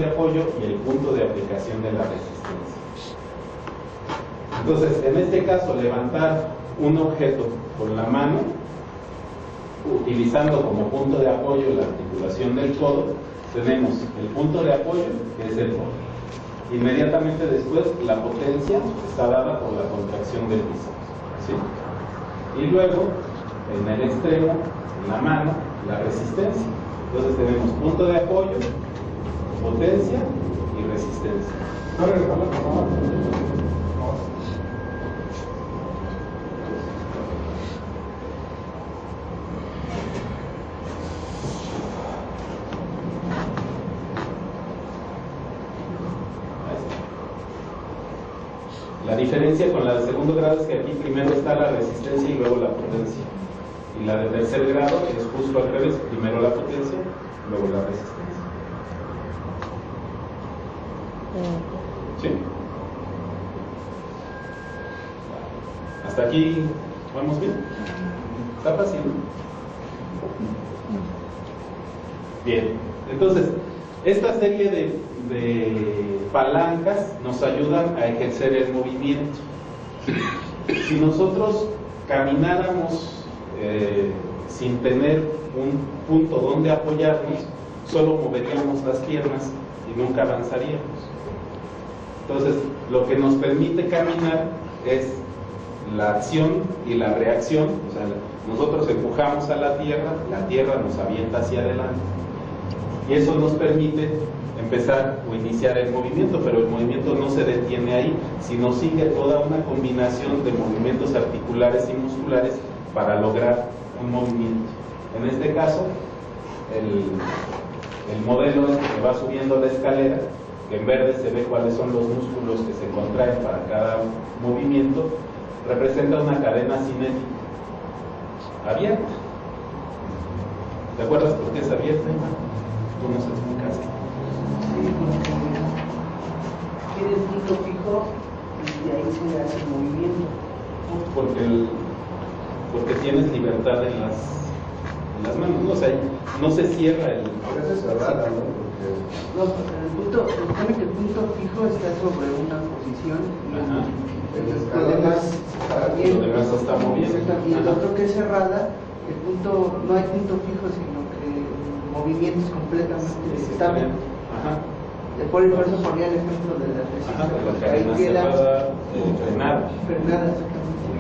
de apoyo y el punto de aplicación de la resistencia. Entonces, en este caso, levantar un objeto con la mano, utilizando como punto de apoyo la articulación del codo, tenemos el punto de apoyo, que es el codo. Inmediatamente después, la potencia está dada por la contracción del bíceps, ¿sí? Y luego, en el extremo, en la mano, la resistencia. Entonces tenemos punto de apoyo, potencia y resistencia. La diferencia con la de segundo grado es que aquí primero está la resistencia y luego la potencia. Y la de tercer grado es justo al revés, primero la potencia, luego la resistencia. ¿Sí? ¿Hasta aquí vamos bien? ¿Está fácil? Bien, entonces, esta serie de palancas nos ayudan a ejercer el movimiento. Si nosotros camináramos sin tener un punto donde apoyarnos, solo moveríamos las piernas y nunca avanzaríamos. Entonces, lo que nos permite caminar es la acción y la reacción. O sea, nosotros empujamos a la tierra nos avienta hacia adelante. Y eso nos permite empezar o iniciar el movimiento, pero el movimiento no se detiene ahí, sino sigue toda una combinación de movimientos articulares y musculares para lograr un movimiento. En este caso, el modelo es que va subiendo la escalera, que en verde se ve cuáles son los músculos que se contraen para cada movimiento, representa una cadena cinética abierta. ¿Te acuerdas por qué es abierta, Iván? Tú nos explicaste. Sí, porque tiene el punto fijo y de ahí se hace el movimiento. Porque tienes libertad en las manos, ¿no? O sea, no se cierra el... Por eso es cerrada, ¿no? Porque... No, el punto fijo está sobre una posición y lo demás está moviendo. Y el otro que es cerrada, no hay punto fijo, sino que el movimiento es completamente estable. Por eso ponía el ejemplo de la resistencia, porque ahí queda frenada. Exactamente.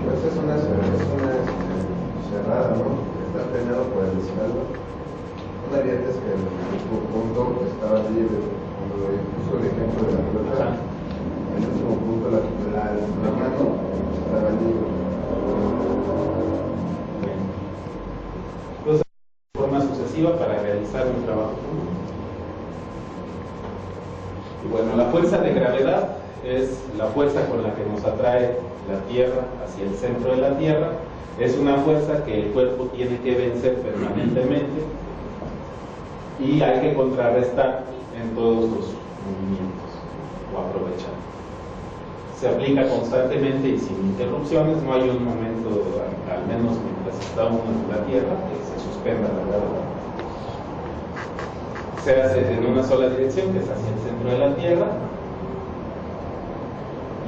Pues es una cerrada, ¿no? Está frenado por el respaldo. No daría antes que el punto estaba libre, cuando puso el ejemplo de la pelota, en el último punto la mano estaba libre. Entonces, de forma sucesiva para realizar un trabajo. Y bueno, la fuerza de gravedad es la fuerza con la que nos atrae la Tierra hacia el centro de la Tierra. Es una fuerza que el cuerpo tiene que vencer permanentemente y hay que contrarrestar en todos los movimientos o aprovechar. Se aplica constantemente y sin interrupciones. No hay un momento, al menos mientras está uno en la Tierra, que se suspenda la gravedad. Se hace en una sola dirección, que es hacia el centro de la Tierra,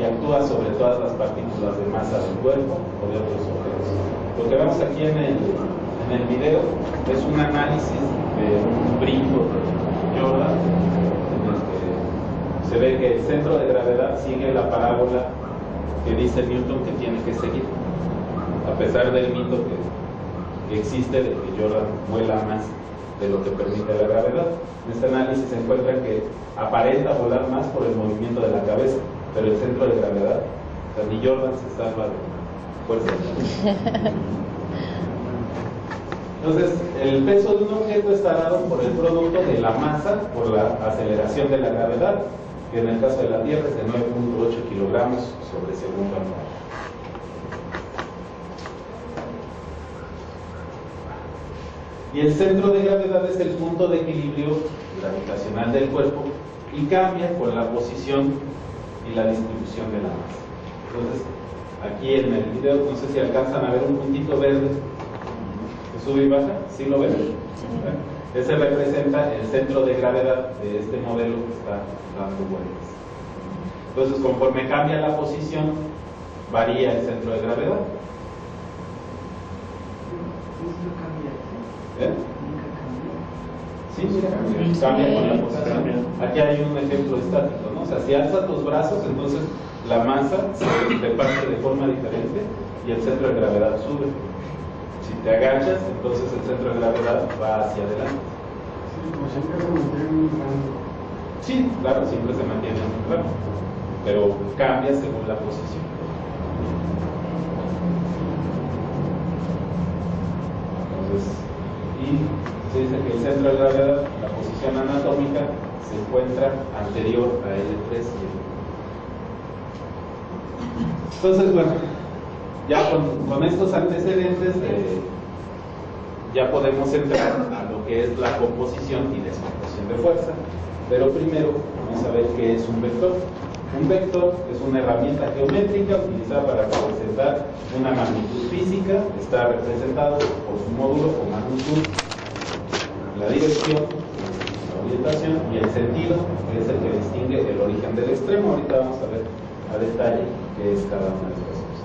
y actúa sobre todas las partículas de masa del cuerpo o de otros objetos. Lo que vemos aquí en el video es un análisis de un brinco de Jordan, en el que se ve que el centro de gravedad sigue la parábola que dice Newton que tiene que seguir, a pesar del mito que existe de que Jordan vuela más de lo que permite la gravedad. En este análisis se encuentra que aparenta volar más por el movimiento de la cabeza, pero el centro de gravedad, o sea, ni Jordan se salva de fuerza de gravedad. Entonces, el peso de un objeto está dado por el producto de la masa por la aceleración de la gravedad, que en el caso de la Tierra es de 9.8 kilogramos sobre segundo al cuadrado. Y el centro de gravedad es el punto de equilibrio gravitacional del cuerpo y cambia con la posición y la distribución de la masa. Entonces, aquí en el video, no sé si alcanzan a ver un puntito verde que sube y baja. ¿Sí lo ven? Ese representa el centro de gravedad de este modelo que está dando vueltas. Entonces, conforme cambia la posición, varía el centro de gravedad. ¿Eh? Sí, cambia con la posición. Aquí hay un ejemplo estático, ¿no? O sea, si alzas tus brazos, entonces la masa se reparte de forma diferente y el centro de gravedad sube. Si te agachas, entonces el centro de gravedad va hacia adelante. Sí, claro, siempre se mantiene en un plano, pero cambia según la posición. Entonces, y se dice que el centro de gravedad, la posición anatómica, se encuentra anterior a L3 y L2. Entonces, bueno, ya con estos antecedentes ya podemos entrar a lo que es la composición y descomposición de fuerza. Pero primero vamos a ver qué es un vector. Un vector es una herramienta geométrica utilizada para representar una magnitud física. Está representado por su módulo o magnitud, la dirección, la orientación y el sentido, que es el que distingue el origen del extremo. Ahorita vamos a ver a detalle qué es cada una de estas cosas.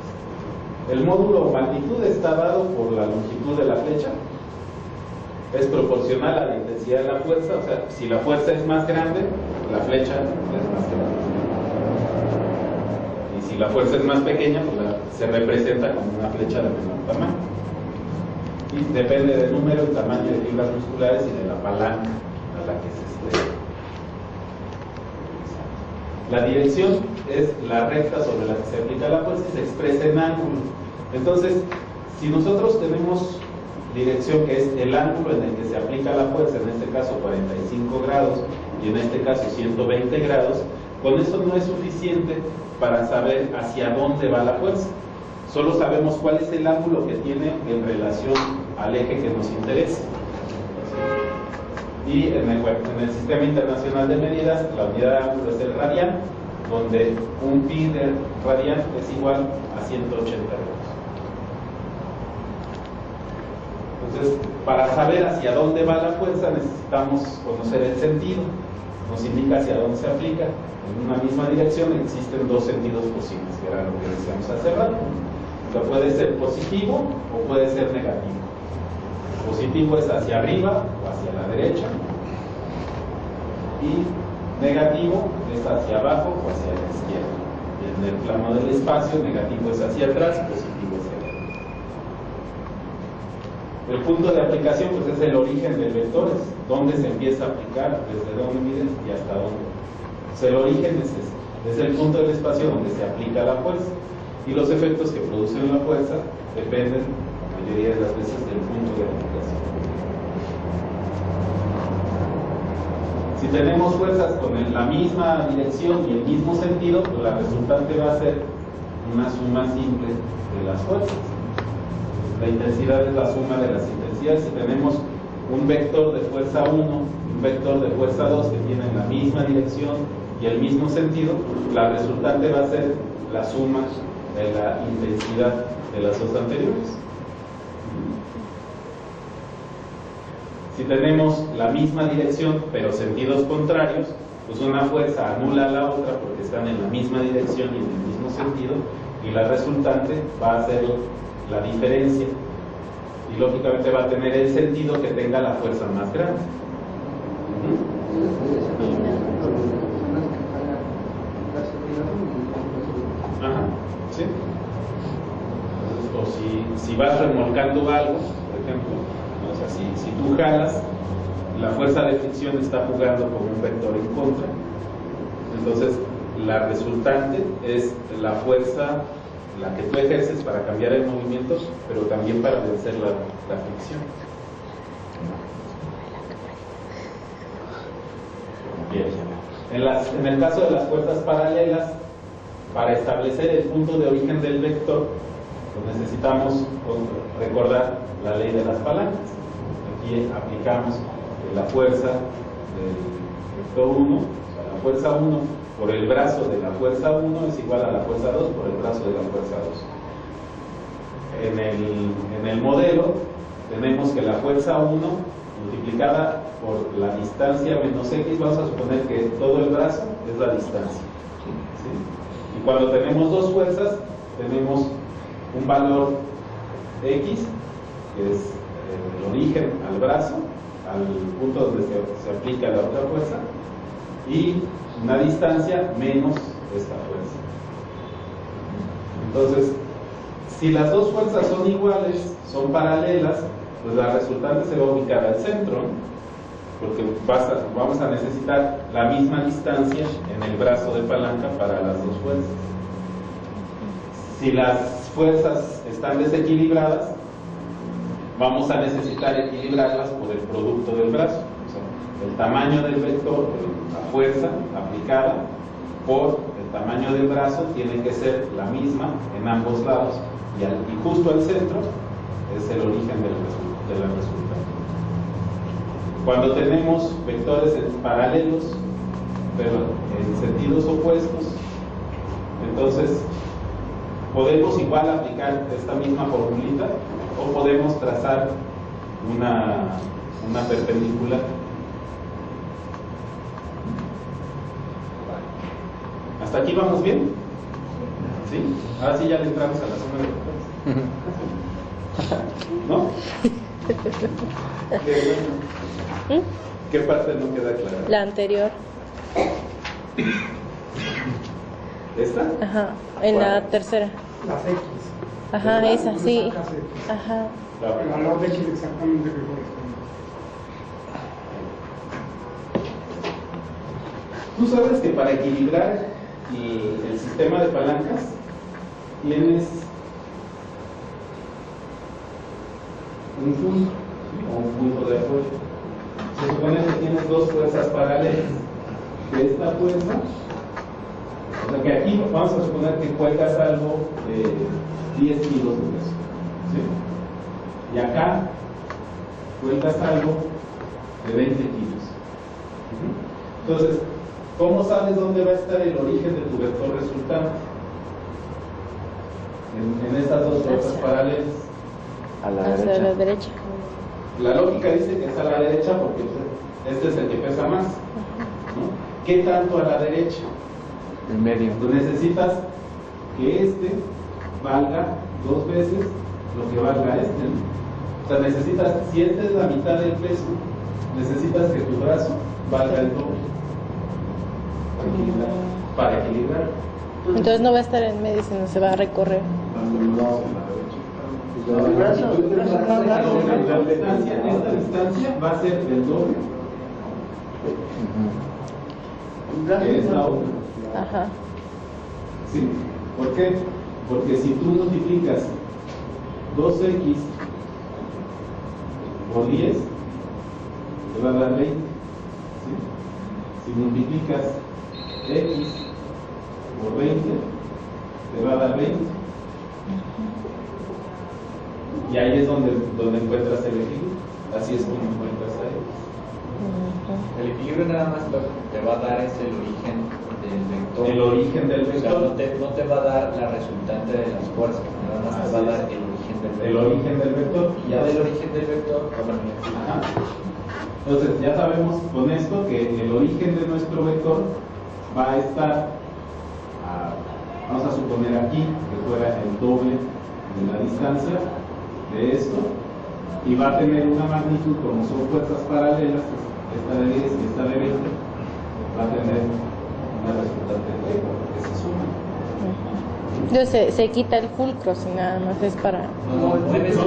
El módulo o magnitud está dado por la longitud de la flecha. Es proporcional a la intensidad de la fuerza, o sea, si la fuerza es más grande, la flecha es más grande. Y si la fuerza es más pequeña, pues se representa como una flecha de menor tamaño. Y depende del número y tamaño de fibras musculares y de la palanca a la que se esté. La dirección es la recta sobre la que se aplica la fuerza y se expresa en ángulo. Entonces, si nosotros tenemos dirección, que es el ángulo en el que se aplica la fuerza, en este caso 45 grados y en este caso 120 grados, con eso no es suficiente para saber hacia dónde va la fuerza. Solo sabemos cuál es el ángulo que tiene en relación al eje que nos interesa. Y en el Sistema Internacional de Medidas, la unidad de ángulo es el radian, donde un pi de radian es igual a 180 grados. Entonces, para saber hacia dónde va la fuerza necesitamos conocer el sentido. Nos indica hacia dónde se aplica. En una misma dirección existen dos sentidos posibles, que era lo que decíamos hace rato. O sea, puede ser positivo o puede ser negativo. Positivo es hacia arriba o hacia la derecha. Y negativo es hacia abajo o hacia la izquierda. Y en el plano del espacio, negativo es hacia atrás, positivo es hacia adelante. El punto de aplicación pues es el origen del vector, es dónde se empieza a aplicar, desde dónde mide y hasta dónde. Pues el origen es ese, es el punto del espacio donde se aplica la fuerza. Y los efectos que producen la fuerza dependen, la mayoría de las veces, del punto de aplicación. Si tenemos fuerzas con la misma dirección y el mismo sentido, pues la resultante va a ser una suma simple de las fuerzas. La intensidad es la suma de las intensidades. Si tenemos un vector de fuerza 1 y un vector de fuerza 2 que tienen la misma dirección y el mismo sentido, la resultante va a ser la suma de la intensidad de las dos anteriores. Si tenemos la misma dirección pero sentidos contrarios, pues una fuerza anula a la otra porque están en la misma dirección y en el mismo sentido, y la resultante va a ser la diferencia, y lógicamente va a tener el sentido que tenga la fuerza más grande. Ajá, sí. Entonces, o si vas remolcando algo, por ejemplo, o sea, si tú jalas, la fuerza de fricción está jugando con un vector en contra, entonces la resultante es la fuerza la que tú ejerces para cambiar el movimiento, pero también para vencer la fricción. Bien. En el caso de las fuerzas paralelas, para establecer el punto de origen del vector, pues necesitamos recordar la ley de las palancas. Aquí aplicamos la fuerza del vector 1, o sea, la fuerza 1 por el brazo de la fuerza 1 es igual a la fuerza 2 por el brazo de la fuerza 2. En el modelo tenemos que la fuerza 1 multiplicada por la distancia menos x, vamos a suponer que todo el brazo es la distancia. ¿Sí? Y cuando tenemos dos fuerzas, tenemos un valor x, que es el origen al brazo, al punto donde se aplica la otra fuerza, y una distancia menos esta fuerza. Entonces, si las dos fuerzas son iguales, son paralelas, pues la resultante se va a ubicar al centro, porque vamos a necesitar la misma distancia en el brazo de palanca para las dos fuerzas. Si las fuerzas están desequilibradas, vamos a necesitar equilibrarlas por el producto del brazo. O sea, el tamaño del vector, la fuerza aplicada, por el tamaño del brazo tiene que ser la misma en ambos lados. Y justo al centro es el origen de la resultante. Cuando tenemos vectores paralelos, pero en sentidos opuestos, entonces podemos igual aplicar esta misma formulita o podemos trazar una perpendicular. ¿Hasta aquí vamos bien? ¿Sí? Ahora sí ya le entramos a la zona de vectores. ¿No? ¿Qué parte no queda clara? La anterior. ¿Esta? Ajá, en la tercera. Las X. Ajá, esa, Tú sí. sacas X. Ajá. El valor de X exactamente que corresponde. Tú sabes que para equilibrar el sistema de palancas tienes un punto o un punto de apoyo. Se supone que tienes dos fuerzas paralelas. Que esta fuerza, o sea que aquí vamos a suponer que cuelgas algo de 10 kilos de peso, ¿sí? Y acá cuelgas algo de 20 kilos. Entonces, ¿cómo sabes dónde va a estar el origen de tu vector resultante? En estas dos fuerzas paralelas. Hacia la derecha. La lógica dice que es a la derecha porque este es el que pesa más, ¿no? ¿Qué tanto a la derecha? En medio. Tú necesitas que este valga 2 veces lo que valga este, ¿no? O sea, necesitas, si este es la mitad del peso, necesitas que tu brazo valga el doble para equilibrar. Entonces no va a estar en medio, sino se va a recorrer. Esta distancia va a ser el doble que esta otra. Ajá. Sí. ¿Por qué? Porque si tú multiplicas 2x por 10, te va a dar 20. ¿Sí? Si multiplicas x por 20, te va a dar 20. Y ahí es donde encuentras el equilibrio. Así es como encuentras a x. El equilibrio nada más lo que te va a dar es el origen del vector. El origen del O sea, vector. no te va a dar la resultante de las fuerzas, nada más te va a dar el origen del vector. El origen del vector. Y ya del origen del vector, Ajá. Entonces ya sabemos con esto que el origen de nuestro vector va a estar, vamos a suponer aquí que fuera el doble de la distancia de esto, y va a tener una magnitud, como son fuerzas paralelas, esta de 10 y esta de 20, va a tener una resultante que se suma. Entonces se quita el fulcro, si nada más es para... mueves el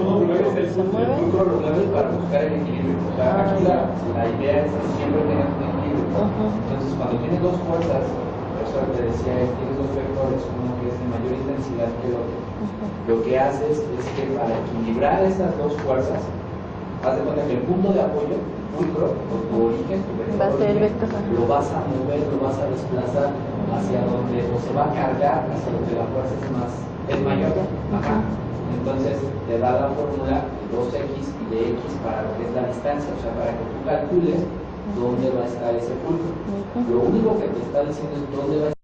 ¿Se mueve? fulcro, lo mueves para buscar el equilibrio. O sea, aquí la idea es que siempre tengas un equilibrio. Entonces, cuando tienes dos fuerzas, por eso te decía, tienes dos vectores, uno que es de mayor intensidad que el otro. Lo que haces es que para equilibrar esas dos fuerzas, haz de cuenta que el punto de apoyo, el fulcro, o tu origen, tu vector Va a ser el origen, vector. lo vas a mover, lo vas a desplazar hacia donde, o se va a cargar hacia donde la fuerza es mayor. Ajá. Entonces te da la fórmula de 2x y de x para lo que es la distancia, o sea, para que tú calcules dónde va a estar ese fulcro. Lo único que te está diciendo es dónde va a estar